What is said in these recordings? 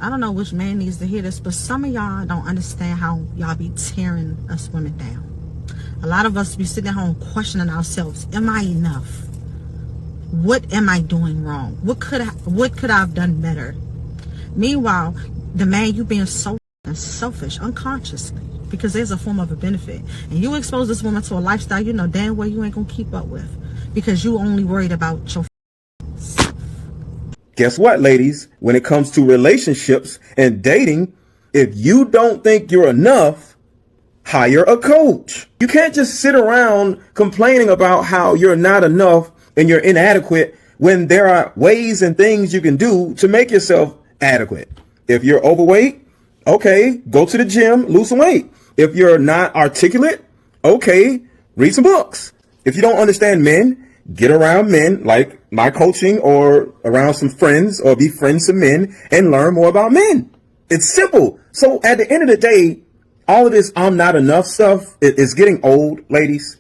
I don't know which man needs to hear this, but some of y'all don't understand how y'all be tearing us women down. A lot of us be sitting at home questioning ourselves. Am I enough? What am I doing wrong? What could I have done better? Meanwhile, the man, you being so selfish unconsciously, because there's a form of a benefit, and you expose this woman to a lifestyle you know damn well you ain't gonna keep up with, because you only worried about your self. Guess what, ladies? When it comes to relationships and dating, if you don't think you're enough, hire a coach. You can't just sit around complaining about how you're not enough and you're inadequate when there are ways and things you can do to make yourself adequate. If you're overweight, okay, go to the gym, lose some weight. If you're not articulate, okay, read some books. If you don't understand men, get around men like my coaching, or around some friends, or be friends to men and learn more about men. It's simple. So at the end of the day, all of this I'm not enough stuff is getting old, ladies.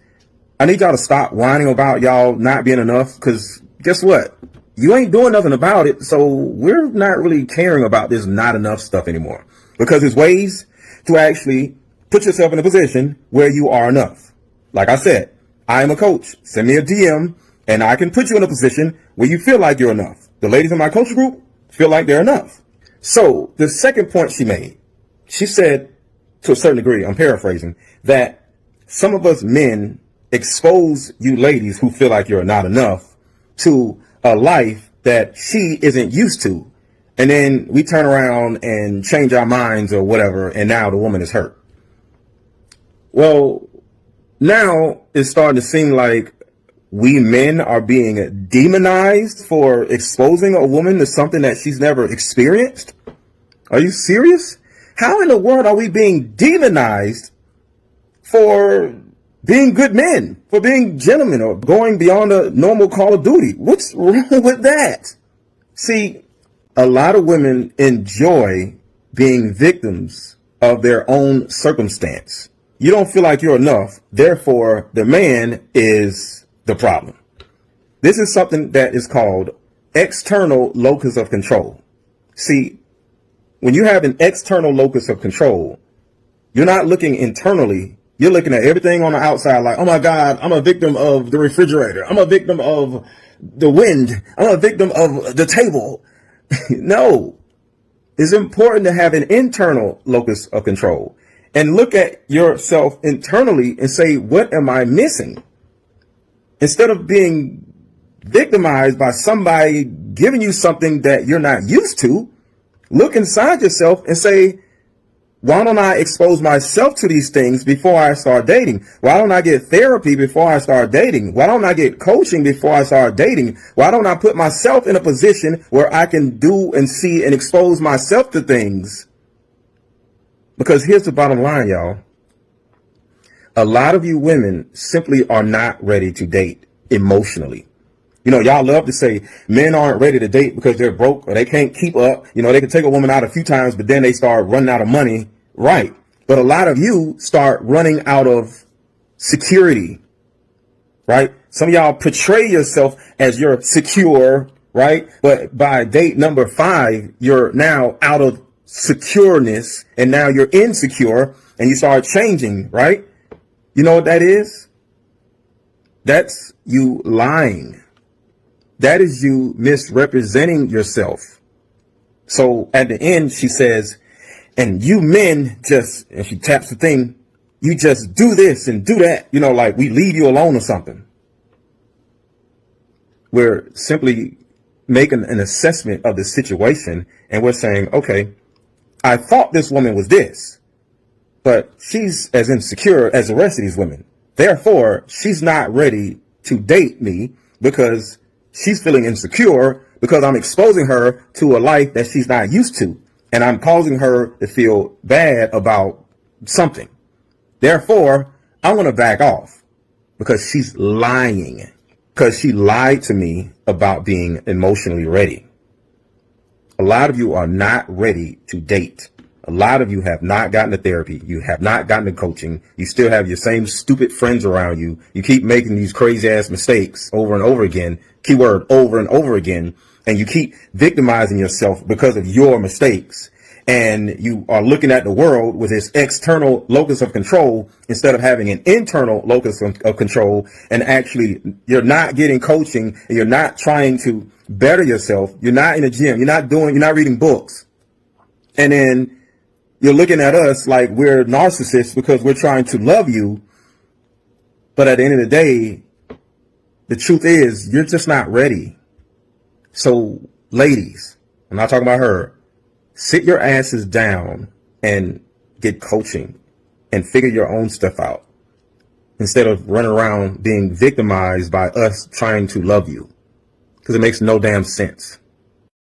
I need y'all to stop whining about y'all not being enough, because guess what? You ain't doing nothing about it. So we're not really caring about this not enough stuff anymore, because there's ways to actually put yourself in a position where you are enough. Like I said, I am a coach. Send me a DM and I can put you in a position where you feel like you're enough. The ladies in my coaching group feel like they're enough. So the second point she made, she said, to a certain degree, I'm paraphrasing, that some of us men expose you ladies who feel like you're not enough to a life that she isn't used to. And then we turn around and change our minds or whatever, and now the woman is hurt. Well, now it's starting to seem like we men are being demonized for exposing a woman to something that she's never experienced. Are you serious? How in the world are we being demonized for being good men, for being gentlemen, or going beyond a normal call of duty? What's wrong with that? See, a lot of women enjoy being victims of their own circumstance. You don't feel like you're enough, therefore the man is the problem. This is something that is called external locus of control. See, when you have an external locus of control, you're not looking internally. You're looking at everything on the outside like, oh my God, I'm a victim of the refrigerator. I'm a victim of the wind. I'm a victim of the table. No, it's important to have an internal locus of control and look at yourself internally and say, what am I missing? Instead of being victimized by somebody giving you something that you're not used to, look inside yourself and say, why don't I expose myself to these things before I start dating? Why don't I get therapy before I start dating? Why don't I get coaching before I start dating? Why don't I put myself in a position where I can do and see and expose myself to things? Because here's the bottom line, y'all. A lot of you women simply are not ready to date emotionally. You know, y'all love to say men aren't ready to date because they're broke or they can't keep up. You know, they can take a woman out a few times, but then they start running out of money. Right. But a lot of you start running out of security. Right. Some of y'all portray yourself as you're secure. Right. But by date number 5, you're now out of secureness and now you're insecure and you start changing. Right. You know what that is? That's you lying. That is you misrepresenting yourself. So at the end, she says, and you men just, and she taps the thing, you just do this and do that, you know, like we leave you alone or something. We're simply making an assessment of the situation and we're saying, okay, I thought this woman was this, but she's as insecure as the rest of these women. Therefore, she's not ready to date me because she's feeling insecure because I'm exposing her to a life that she's not used to. And I'm causing her to feel bad about something. Therefore, I want to back off because she's lying, because she lied to me about being emotionally ready. A lot of you are not ready to date. A lot of you have not gotten to therapy. You have not gotten to coaching. You still have your same stupid friends around you. You keep making these crazy ass mistakes over and over again. Keyword over and over again. And you keep victimizing yourself because of your mistakes. and you are looking at the world with this external locus of control instead of having an internal locus of control, and actually you're not getting coaching and you're not trying to better yourself. You're not in a gym. You're not reading books. And then you're looking at us like we're narcissists because we're trying to love you. But at the end of the day, the truth is you're just not ready. So ladies, I'm not talking about her. Sit your asses down and get coaching and figure your own stuff out instead of running around being victimized by us trying to love you, because it makes no damn sense.